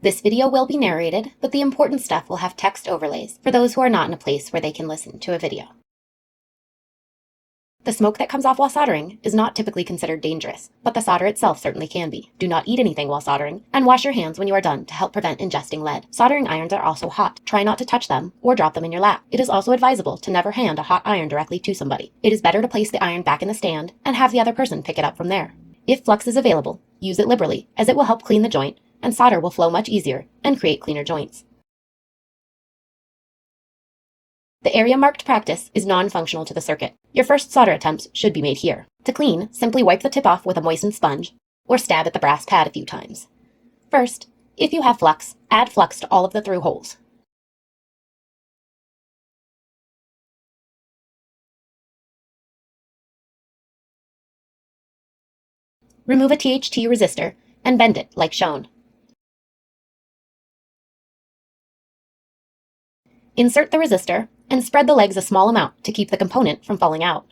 This video will be narrated, but the important stuff will have text overlays for those who are not in a place where they can listen to a video. The smoke that comes off while soldering is not typically considered dangerous, but the solder itself certainly can be. Do not eat anything while soldering, and wash your hands when you are done to help prevent ingesting lead. Soldering irons are also hot. Try not to touch them or drop them in your lap. It is also advisable to never hand a hot iron directly to somebody. It is better to place the iron back in the stand and have the other person pick it up from there. If flux is available, use it liberally, as it will help clean the joint, and solder will flow much easier and create cleaner joints. The area marked practice is non-functional to the circuit. Your first solder attempts should be made here. To clean, simply wipe the tip off with a moistened sponge, or stab at the brass pad a few times. First, if you have flux, add flux to all of the through holes. Remove a THT resistor and bend it like shown. Insert the resistor and spread the legs a small amount to keep the component from falling out.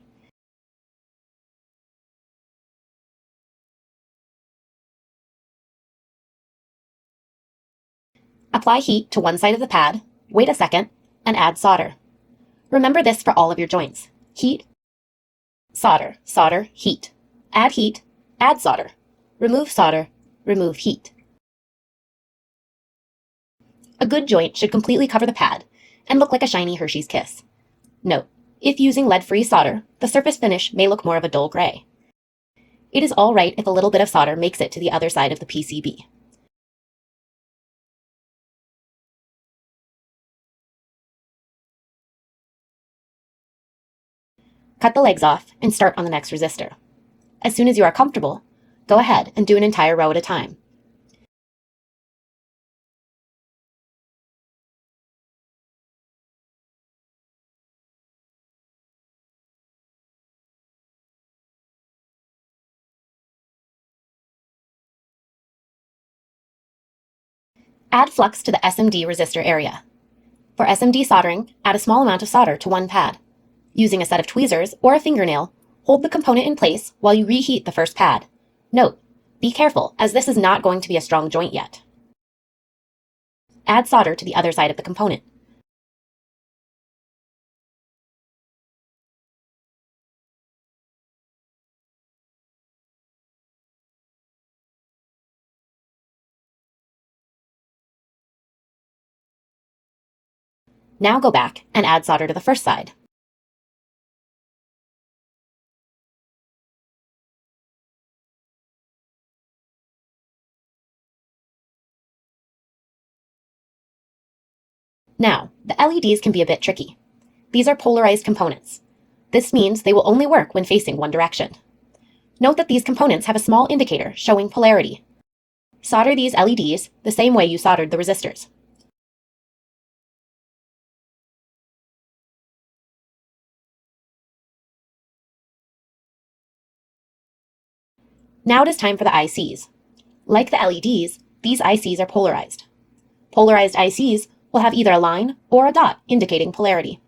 Apply heat to one side of the pad, wait a second, and add solder. Remember this for all of your joints. Heat, solder, solder, heat. Add heat, add solder. Remove solder, remove heat. A good joint should completely cover the pad and look like a shiny Hershey's Kiss. Note, if using lead-free solder, the surface finish may look more of a dull gray. It is all right if a little bit of solder makes it to the other side of the PCB. Cut the legs off and start on the next resistor. As soon as you are comfortable, go ahead and do an entire row at a time. Add flux to the SMD resistor area. For SMD soldering, add a small amount of solder to one pad. Using a set of tweezers or a fingernail, hold the component in place while you reheat the first pad. Note, be careful, as this is not going to be a strong joint yet. Add solder to the other side of the component. Now go back and add solder to the first side. Now, the LEDs can be a bit tricky. These are polarized components. This means they will only work when facing one direction. Note that these components have a small indicator showing polarity. Solder these LEDs the same way you soldered the resistors. Now it is time for the ICs. Like the LEDs, these ICs are polarized. Polarized ICs will have either a line or a dot indicating polarity.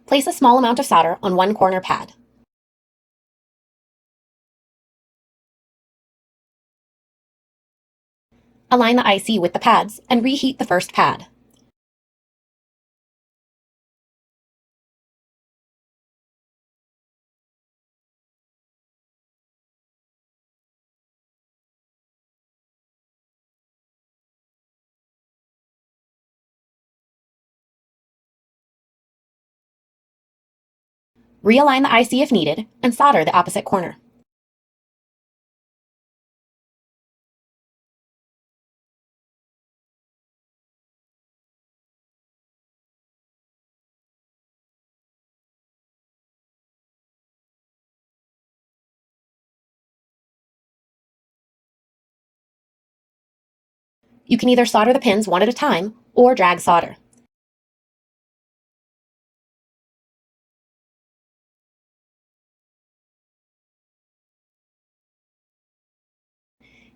Place a small amount of solder on one corner pad. Align the IC with the pads and reheat the first pad. Realign the IC if needed, and solder the opposite corner. You can either solder the pins one at a time or drag solder.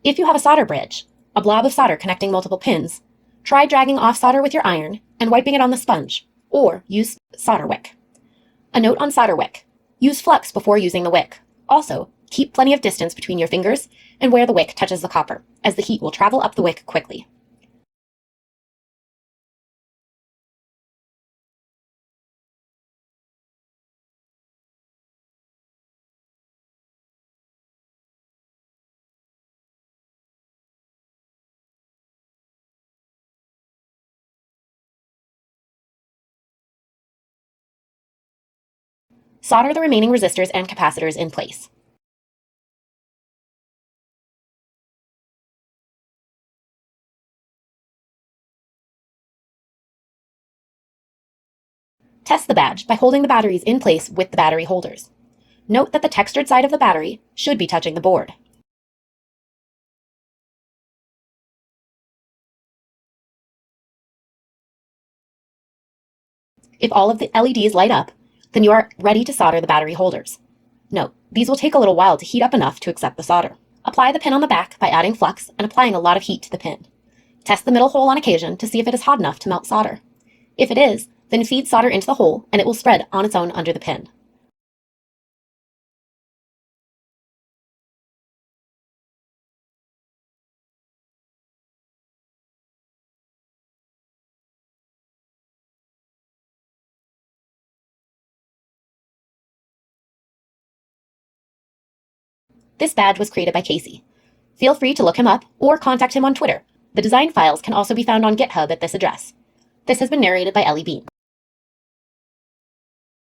If you have a solder bridge, a blob of solder connecting multiple pins, try dragging off solder with your iron and wiping it on the sponge, or use solder wick. A note on solder wick: use flux before using the wick. Also, keep plenty of distance between your fingers and where the wick touches the copper, as the heat will travel up the wick quickly. Solder the remaining resistors and capacitors in place. Test the badge by holding the batteries in place with the battery holders. Note that the textured side of the battery should be touching the board. If all of the LEDs light up, then you are ready to solder the battery holders. Note, these will take a little while to heat up enough to accept the solder. Apply the pin on the back by adding flux and applying a lot of heat to the pin. Test the middle hole on occasion to see if it is hot enough to melt solder. If it is, then feed solder into the hole and it will spread on its own under the pin. This badge was created by Casey. Feel free to look him up or contact him on Twitter. The design files can also be found on GitHub at this address. This has been narrated by Ellie Bean.